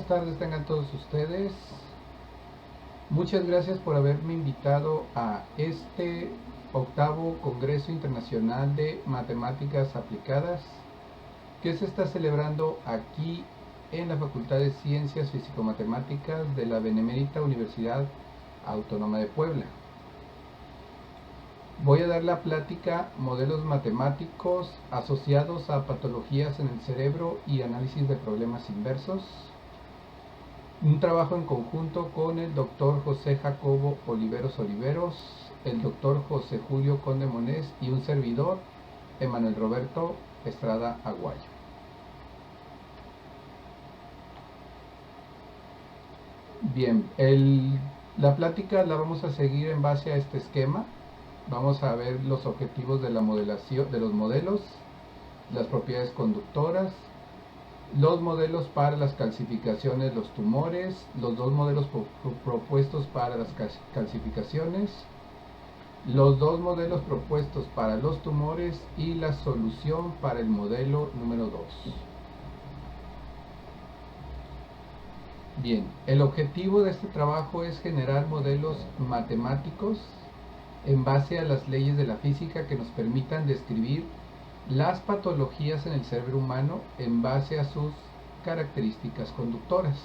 buenas tardes tengan todos ustedes. Muchas gracias por haberme invitado a este octavo Congreso Internacional de Matemáticas Aplicadas que se está celebrando aquí en la Facultad de Ciencias Físico-Matemáticas de la Benemérita Universidad Autónoma de Puebla. Voy a dar la plática Modelos matemáticos asociados a patologías en el cerebro y análisis de problemas inversos. Un trabajo en conjunto con el doctor José Jacobo Oliveros, el doctor José Julio Conde Monés y un servidor, Emanuel Roberto Estrada Aguayo. Bien, la plática la vamos a seguir en base a este esquema. Vamos a ver los objetivos de la modelación de los modelos, las propiedades conductoras, los modelos para las calcificaciones, los tumores, los dos modelos propuestos para las calcificaciones, los dos modelos propuestos para los tumores y la solución para el modelo número 2. Bien, el objetivo de este trabajo es generar modelos matemáticos en base a las leyes de la física que nos permitan describir las patologías en el cerebro humano en base a sus características conductoras.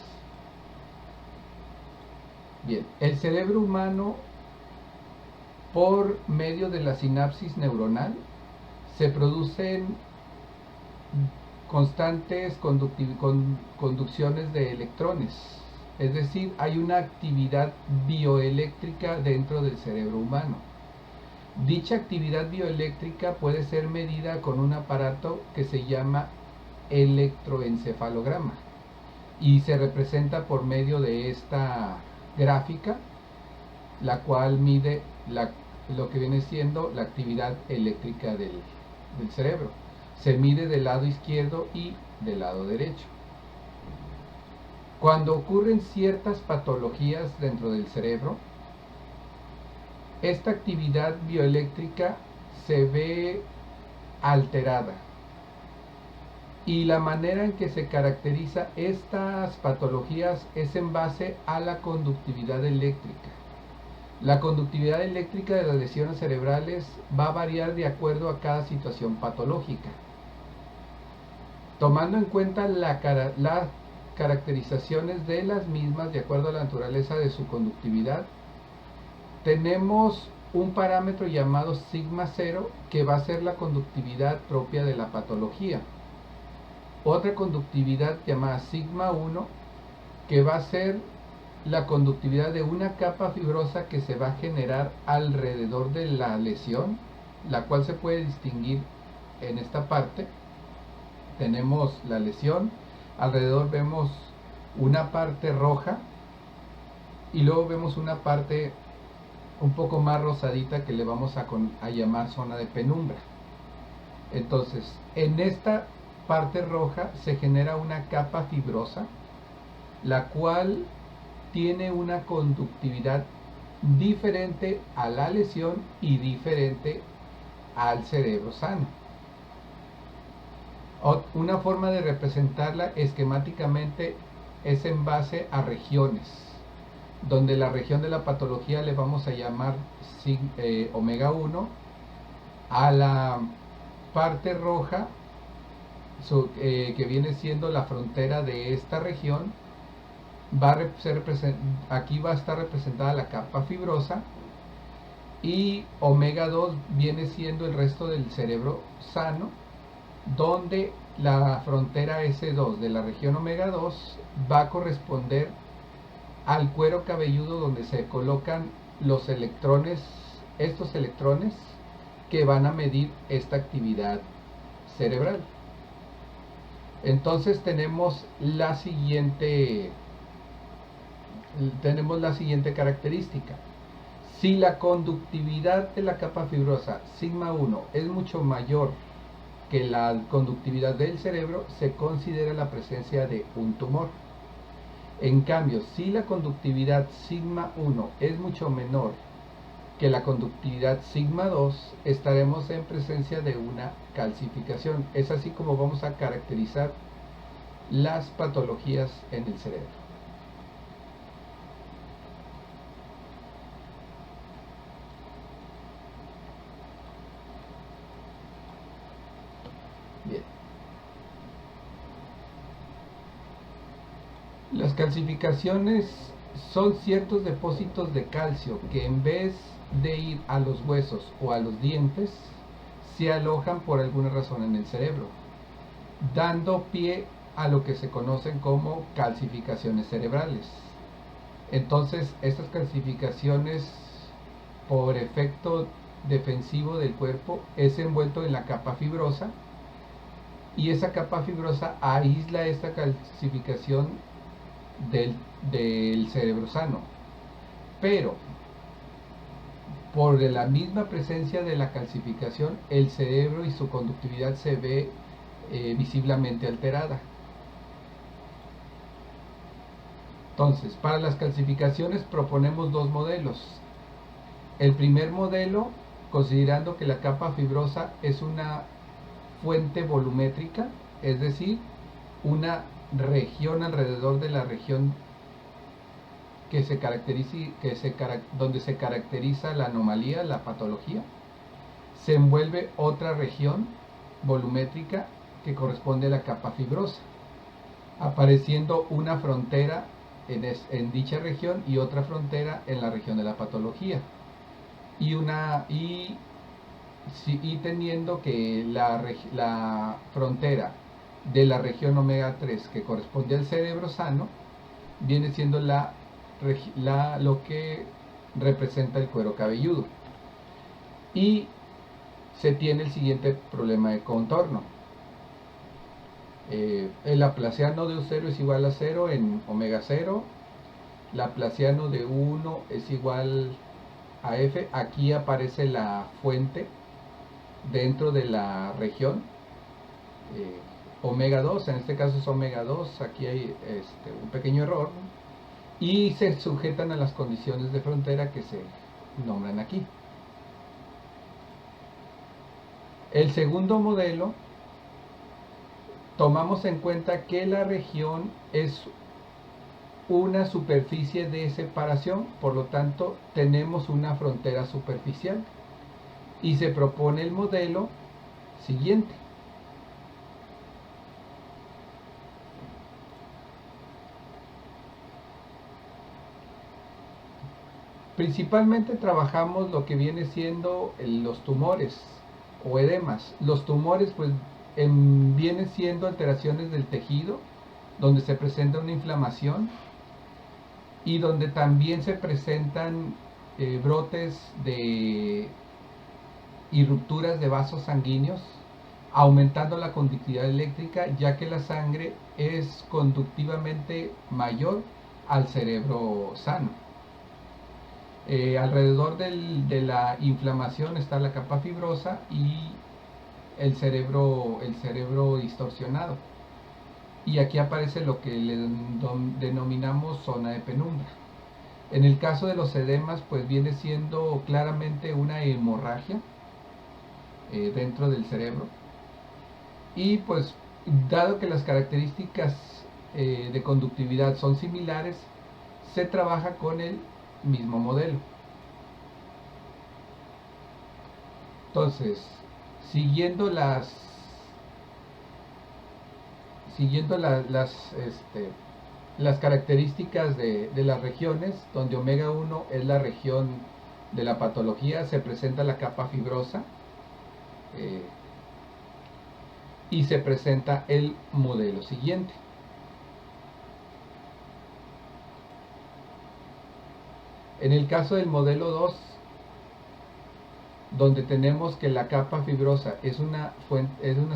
Bien, el cerebro humano, por medio de la sinapsis neuronal, se producen constantes conducciones de electrones, es decir, hay una actividad bioeléctrica dentro del cerebro humano. Dicha actividad bioeléctrica puede ser medida con un aparato que se llama electroencefalograma y se representa por medio de esta gráfica, la cual mide lo que viene siendo la actividad eléctrica del cerebro. Se mide del lado izquierdo y del lado derecho. Cuando ocurren ciertas patologías dentro del cerebro, esta actividad bioeléctrica se ve alterada y la manera en que se caracteriza estas patologías es en base a la conductividad eléctrica. La conductividad eléctrica de las lesiones cerebrales va a variar de acuerdo a cada situación patológica. Tomando en cuenta las caracterizaciones de las mismas de acuerdo a la naturaleza de su conductividad, tenemos un parámetro llamado sigma 0 que va a ser la conductividad propia de la patología. Otra conductividad llamada sigma 1 que va a ser la conductividad de una capa fibrosa que se va a generar alrededor de la lesión, la cual se puede distinguir en esta parte. Tenemos la lesión, alrededor vemos una parte roja y luego vemos una parte un poco más rosadita que le vamos a llamar zona de penumbra. Entonces, en esta parte roja se genera una capa fibrosa, la cual tiene una conductividad diferente a la lesión y diferente al cerebro sano. Una forma de representarla esquemáticamente es en base a regiones, donde la región de la patología le vamos a llamar omega 1, a la parte roja que viene siendo la frontera de esta región, aquí va a estar representada la capa fibrosa, y omega 2 viene siendo el resto del cerebro sano, donde la frontera S2 de la región omega 2 va a corresponder al cuero cabelludo, donde se colocan los electrones, estos electrones que van a medir esta actividad cerebral. Entonces tenemos la siguiente característica. Si la conductividad de la capa fibrosa sigma 1 es mucho mayor que la conductividad del cerebro, se considera la presencia de un tumor. En cambio, si la conductividad sigma 1 es mucho menor que la conductividad sigma 2, estaremos en presencia de una calcificación. Es así como vamos a caracterizar las patologías en el cerebro. Bien. Las calcificaciones son ciertos depósitos de calcio que en vez de ir a los huesos o a los dientes, se alojan por alguna razón en el cerebro, dando pie a lo que se conocen como calcificaciones cerebrales. Entonces, estas calcificaciones, por efecto defensivo del cuerpo, es envuelto en la capa fibrosa, y esa capa fibrosa aísla esta calcificación del cerebro sano. Pero por la misma presencia de la calcificación, el cerebro y su conductividad se ve visiblemente alterada. Entonces, para las calcificaciones proponemos dos modelos. El primer modelo, considerando que la capa fibrosa es una fuente volumétrica, es decir, una región alrededor de la región donde se caracteriza la anomalía, la patología, se envuelve otra región volumétrica que corresponde a la capa fibrosa, apareciendo una frontera en dicha región y otra frontera en la región de la patología, y teniendo que la frontera de la región omega 3 que corresponde al cerebro sano viene siendo lo que representa el cuero cabelludo, y se tiene el siguiente problema de contorno. El laplaciano de U0 es igual a 0 en omega 0, laplaciano de U1 es igual a F. Aquí aparece la fuente dentro de la región omega 2, en este caso es omega 2, aquí hay un pequeño error, y se sujetan a las condiciones de frontera que se nombran aquí. El segundo modelo, tomamos en cuenta que la región es una superficie de separación, por lo tanto tenemos una frontera superficial, y se propone el modelo siguiente. Principalmente trabajamos lo que viene siendo los tumores o edemas. Los tumores pues vienen siendo alteraciones del tejido, donde se presenta una inflamación y donde también se presentan brotes y rupturas de vasos sanguíneos, aumentando la conductividad eléctrica, ya que la sangre es conductivamente mayor al cerebro sano. Alrededor de la inflamación está la capa fibrosa y el cerebro distorsionado. Y aquí aparece lo que le denominamos zona de penumbra. En el caso de los edemas, pues viene siendo claramente una hemorragia dentro del cerebro. Y pues, dado que las características de conductividad son similares, se trabaja con el mismo modelo. Entonces, siguiendo las características de las regiones, donde omega 1 es la región de la patología, se presenta la capa fibrosa y se presenta el modelo siguiente. En el caso del modelo 2, donde tenemos que la capa fibrosa es una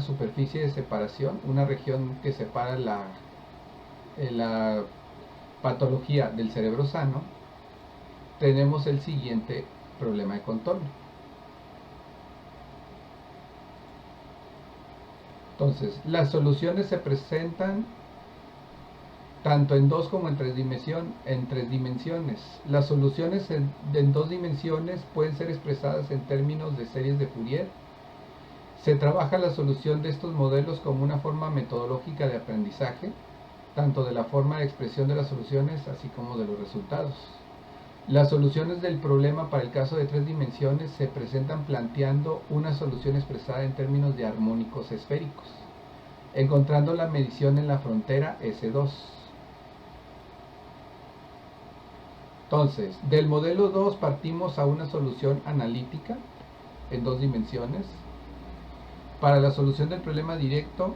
superficie de separación, una región que separa la patología del cerebro sano, tenemos el siguiente problema de contorno. Entonces, las soluciones se presentan tanto en 2 como en 3 dimensiones. Las soluciones en 2 dimensiones pueden ser expresadas en términos de series de Fourier, Se trabaja la solución de estos modelos como una forma metodológica de aprendizaje, tanto de la forma de expresión de las soluciones así como de los resultados. Las soluciones del problema para el caso de 3 dimensiones se presentan planteando una solución expresada en términos de armónicos esféricos, encontrando la medición en la frontera S2. Entonces, del modelo 2 partimos a una solución analítica en 2 dimensiones. Para la solución del problema directo,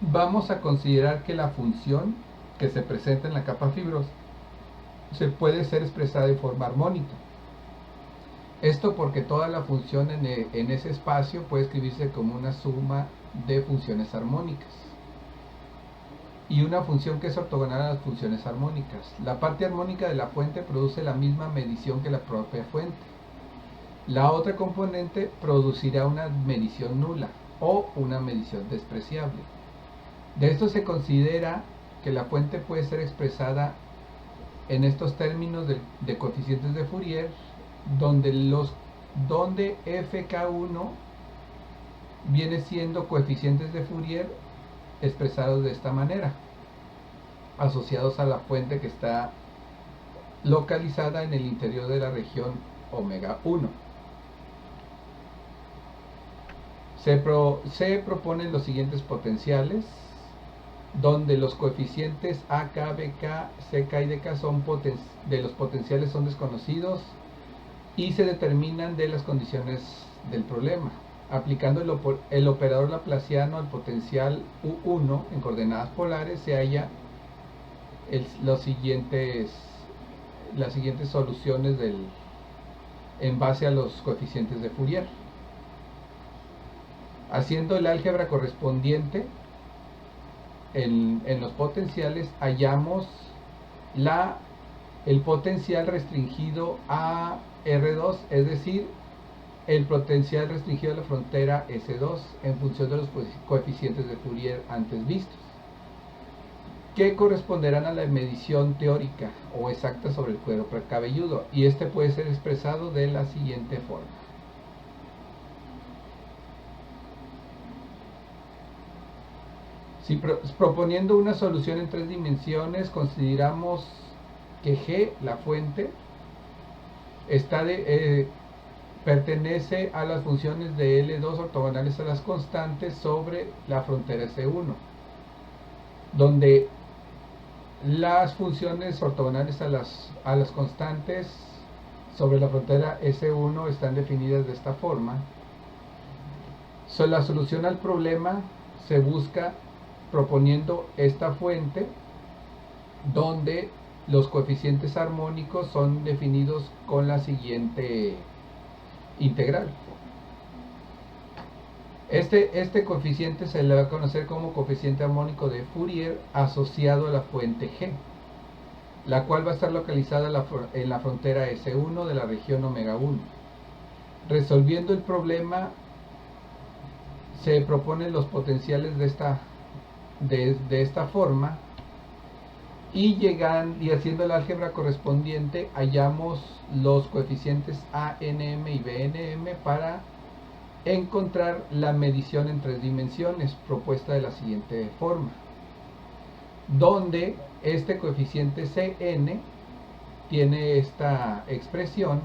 vamos a considerar que la función que se presenta en la capa fibrosa se puede ser expresada de forma armónica. Esto porque toda la función en ese espacio puede escribirse como una suma de funciones armónicas. Y una función que es ortogonal a las funciones armónicas. La parte armónica de la fuente produce la misma medición que la propia fuente. La otra componente producirá una medición nula o una medición despreciable. De esto se considera que la fuente puede ser expresada en estos términos de coeficientes de Fourier, donde fk1 viene siendo coeficientes de Fourier expresados de esta manera, asociados a la fuente que está localizada en el interior de la región omega 1. Se proponen los siguientes potenciales, donde los coeficientes AK, BK, CK y DK de los potenciales son desconocidos y se determinan de las condiciones del problema. Aplicando el operador laplaciano al potencial U1 en coordenadas polares se halla las siguientes soluciones en base a los coeficientes de Fourier. Haciendo el álgebra correspondiente en los potenciales, hallamos el potencial restringido a R2, es decir, el potencial restringido a la frontera S2 en función de los coeficientes de Fourier antes vistos, que corresponderán a la medición teórica o exacta sobre el cuero cabelludo, y este puede ser expresado de la siguiente forma. Si proponiendo una solución en 3 dimensiones, consideramos que G, la fuente, pertenece a las funciones de L2 ortogonales a las constantes sobre la frontera S1, donde las funciones ortogonales a las constantes sobre la frontera S1 están definidas de esta forma. La solución al problema se busca proponiendo esta fuente, donde los coeficientes armónicos son definidos con la siguiente integral. Este coeficiente se le va a conocer como coeficiente armónico de Fourier asociado a la fuente G, la cual va a estar localizada en la frontera S1 de la región omega 1. Resolviendo el problema, se proponen los potenciales de esta forma, y haciendo el álgebra correspondiente hallamos los coeficientes ANM y BNM para encontrar la medición en 3 dimensiones propuesta de la siguiente forma, donde este coeficiente CN tiene esta expresión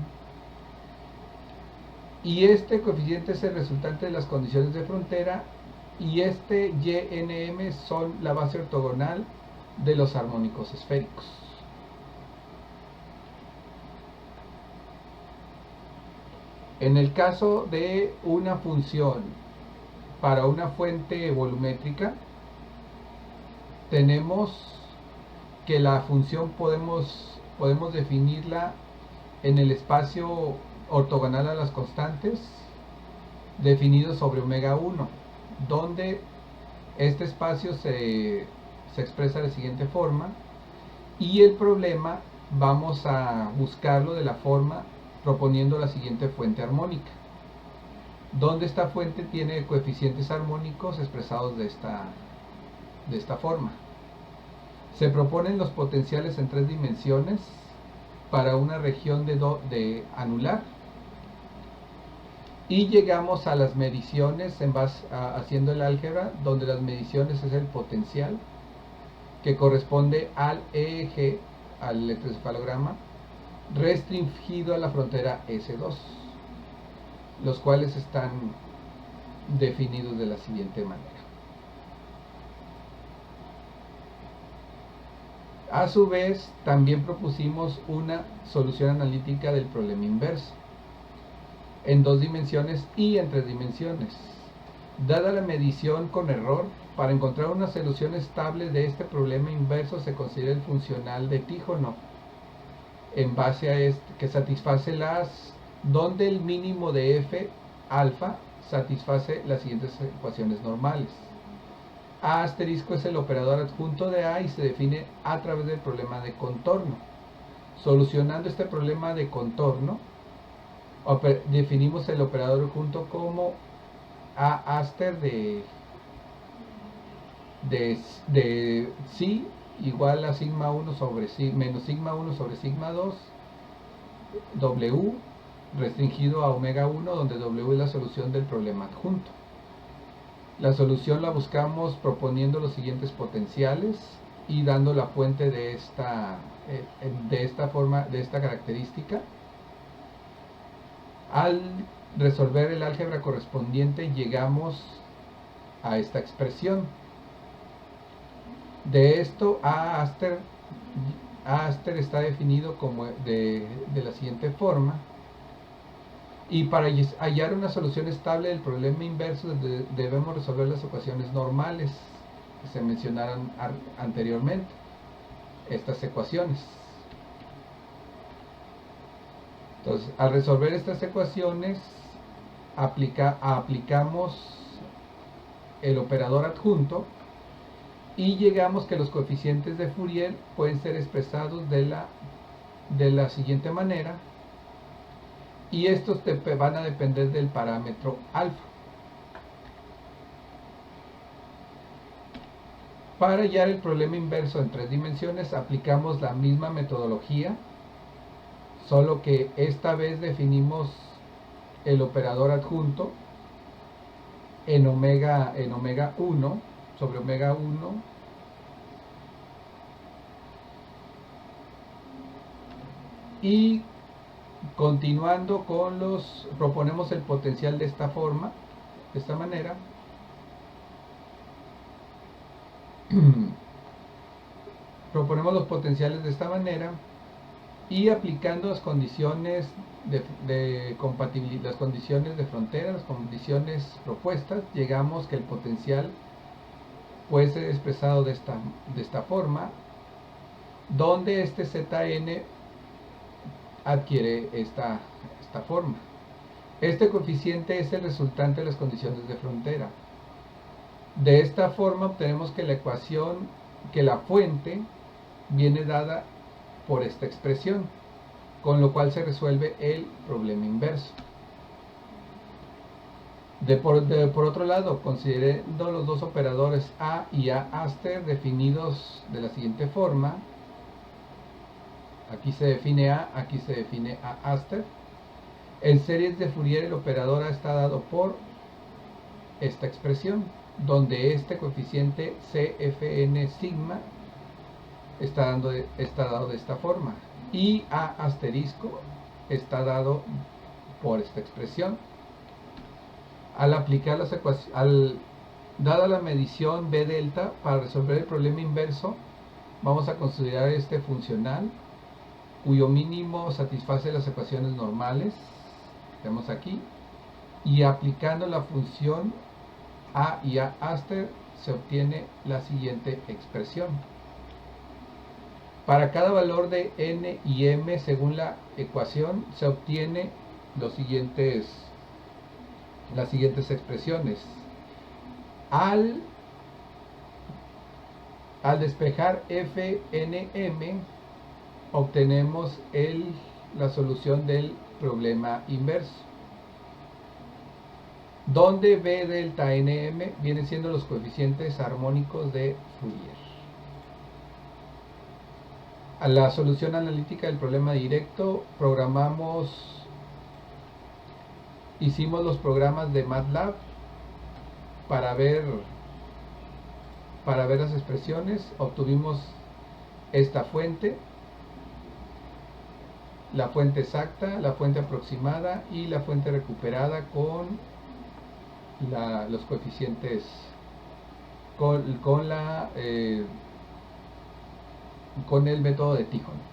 y este coeficiente es el resultante de las condiciones de frontera, y este YNM son la base ortogonal de los armónicos esféricos. En el caso de una función para una fuente volumétrica, tenemos que la función podemos definirla en el espacio ortogonal a las constantes definido sobre omega 1, donde este espacio se expresa de la siguiente forma, y el problema vamos a buscarlo de la forma proponiendo la siguiente fuente armónica, donde esta fuente tiene coeficientes armónicos expresados de esta forma. Se proponen los potenciales en 3 dimensiones para una región de anular, y llegamos a las mediciones haciendo el álgebra, donde las mediciones es el potencial que corresponde al EEG, al electroencefalograma, restringido a la frontera S2, los cuales están definidos de la siguiente manera. A su vez, también propusimos una solución analítica del problema inverso, en 2 dimensiones y en 3 dimensiones. Dada la medición con error, para encontrar una solución estable de este problema inverso se considera el funcional de Tíjono, en base a que satisface donde el mínimo de f alfa satisface las siguientes ecuaciones normales. A asterisco es el operador adjunto de A y se define a través del problema de contorno. Solucionando este problema de contorno, definimos el operador adjunto como A aster de psi igual a sigma 1 sobre menos sigma 1 sobre sigma 2 W restringido a omega 1, donde W es la solución del problema adjunto. La solución la buscamos proponiendo los siguientes potenciales y dando la fuente de esta característica. Al resolver el álgebra correspondiente llegamos a esta expresión. De esto A aster está definido como de la siguiente forma. Y para hallar una solución estable del problema inverso debemos resolver las ecuaciones normales que se mencionaron anteriormente, estas ecuaciones. Entonces, al resolver estas ecuaciones aplicamos el operador adjunto y llegamos que los coeficientes de Fourier pueden ser expresados de la siguiente manera, y estos van a depender del parámetro alfa. Para hallar el problema inverso en 3 dimensiones aplicamos la misma metodología, solo que esta vez definimos el operador adjunto en omega 1 sobre omega 1 y continuando proponemos el potencial de esta forma, de esta manera. Proponemos los potenciales de esta manera y aplicando las condiciones de compatibilidad, las condiciones de frontera, las condiciones propuestas, llegamos que el potencial puede ser expresado de esta forma, donde este Zn adquiere esta forma. Este coeficiente es el resultante de las condiciones de frontera. De esta forma obtenemos que la fuente viene dada por esta expresión, con lo cual se resuelve el problema inverso. Por otro lado, considerando los dos operadores A y A aster definidos de la siguiente forma, aquí se define A, aquí se define A aster. En series de Fourier el operador A está dado por esta expresión, donde este coeficiente CFN sigma está dado de esta forma, y A asterisco está dado por esta expresión. Al aplicar las ecuaciones, dada la medición B delta, para resolver el problema inverso, vamos a considerar este funcional, cuyo mínimo satisface las ecuaciones normales, vemos aquí, y aplicando la función A y A aster se obtiene la siguiente expresión. Para cada valor de n y m según la ecuación se obtiene las siguientes expresiones. Al despejar fnm obtenemos la solución del problema inverso, donde b delta nm vienen siendo los coeficientes armónicos de Fourier. A la solución analítica del problema directo programamos hicimos los programas de MATLAB para ver las expresiones. Obtuvimos esta fuente, la fuente exacta, la fuente aproximada y la fuente recuperada con los coeficientes, con el método de Tijon.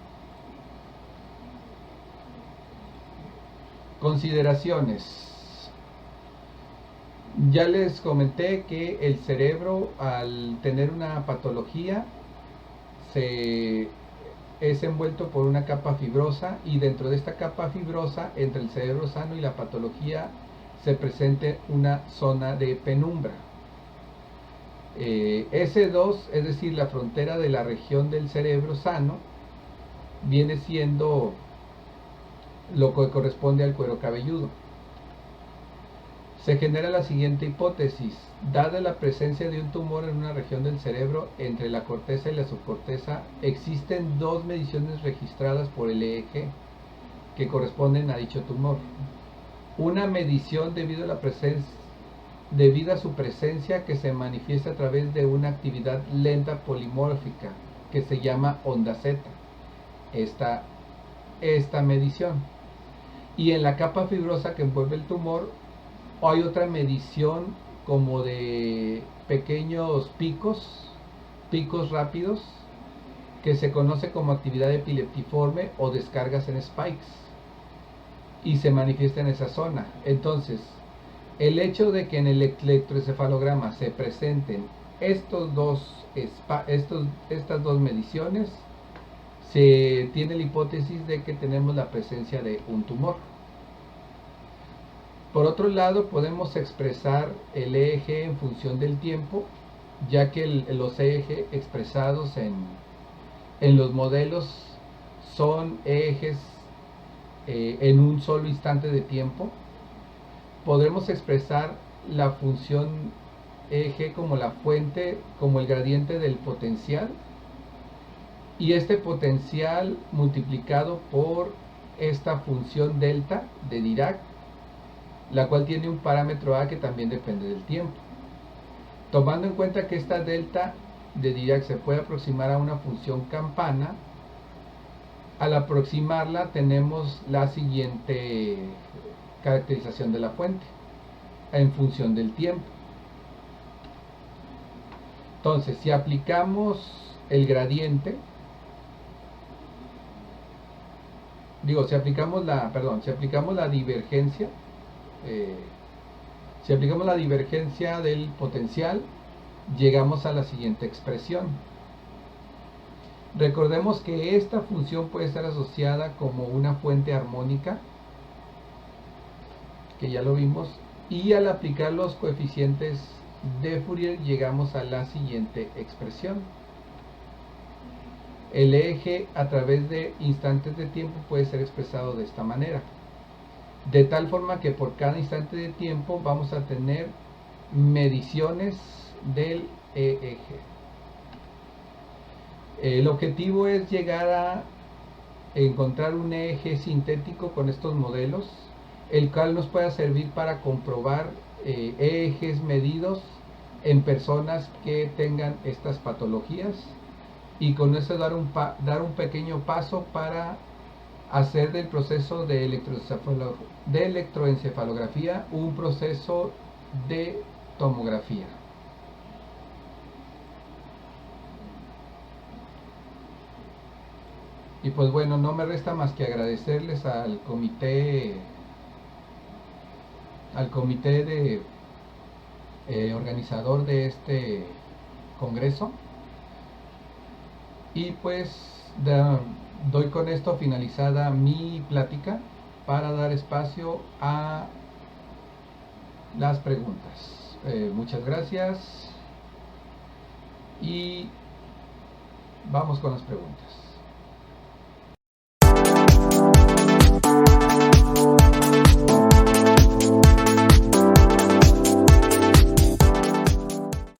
Consideraciones. Ya les comenté que el cerebro, al tener una patología, es envuelto por una capa fibrosa, y dentro de esta capa fibrosa, entre el cerebro sano y la patología, se presenta una zona de penumbra. S2, es decir, la frontera de la región del cerebro sano, viene siendo lo que corresponde al cuero cabelludo. Se genera la siguiente hipótesis: dada la presencia de un tumor en una región del cerebro entre la corteza y la subcorteza, existen dos mediciones registradas por el EEG que corresponden a dicho tumor. Una medición debido a su presencia, que se manifiesta a través de una actividad lenta polimórfica que se llama onda Z. Esta medición. Y en la capa fibrosa que envuelve el tumor hay otra medición como de pequeños picos rápidos, que se conoce como actividad epileptiforme o descargas en spikes, y se manifiesta en esa zona. Entonces, el hecho de que en el electroencefalograma se presenten estas dos mediciones, se tiene la hipótesis de que tenemos la presencia de un tumor. Por otro lado, podemos expresar el EEG en función del tiempo, ya que los EEG expresados en los modelos son EEGs en un solo instante de tiempo. Podremos expresar la función EEG como la fuente, como el gradiente del potencial, y este potencial multiplicado por esta función delta de Dirac, la cual tiene un parámetro A que también depende del tiempo. Tomando en cuenta que esta delta de Dirac se puede aproximar a una función campana, al aproximarla tenemos la siguiente caracterización de la fuente en función del tiempo. Entonces, si aplicamos el gradiente, si aplicamos la divergencia, si aplicamos la divergencia del potencial, llegamos a la siguiente expresión. Recordemos que esta función puede estar asociada como una fuente armónica, que ya lo vimos, y al aplicar los coeficientes de Fourier llegamos a la siguiente expresión. El EEG a través de instantes de tiempo puede ser expresado de esta manera, de tal forma que por cada instante de tiempo vamos a tener mediciones del EEG. El objetivo es llegar a encontrar un EEG sintético con estos modelos, el cual nos pueda servir para comprobar EEGs medidos en personas que tengan estas patologías, y con eso dar un pequeño paso para hacer del proceso de electroencefalografía un proceso de tomografía. Y pues bueno, no me resta más que agradecerles al comité de organizador de este congreso, y pues doy con esto finalizada mi plática para dar espacio a las preguntas. Muchas gracias y vamos con las preguntas.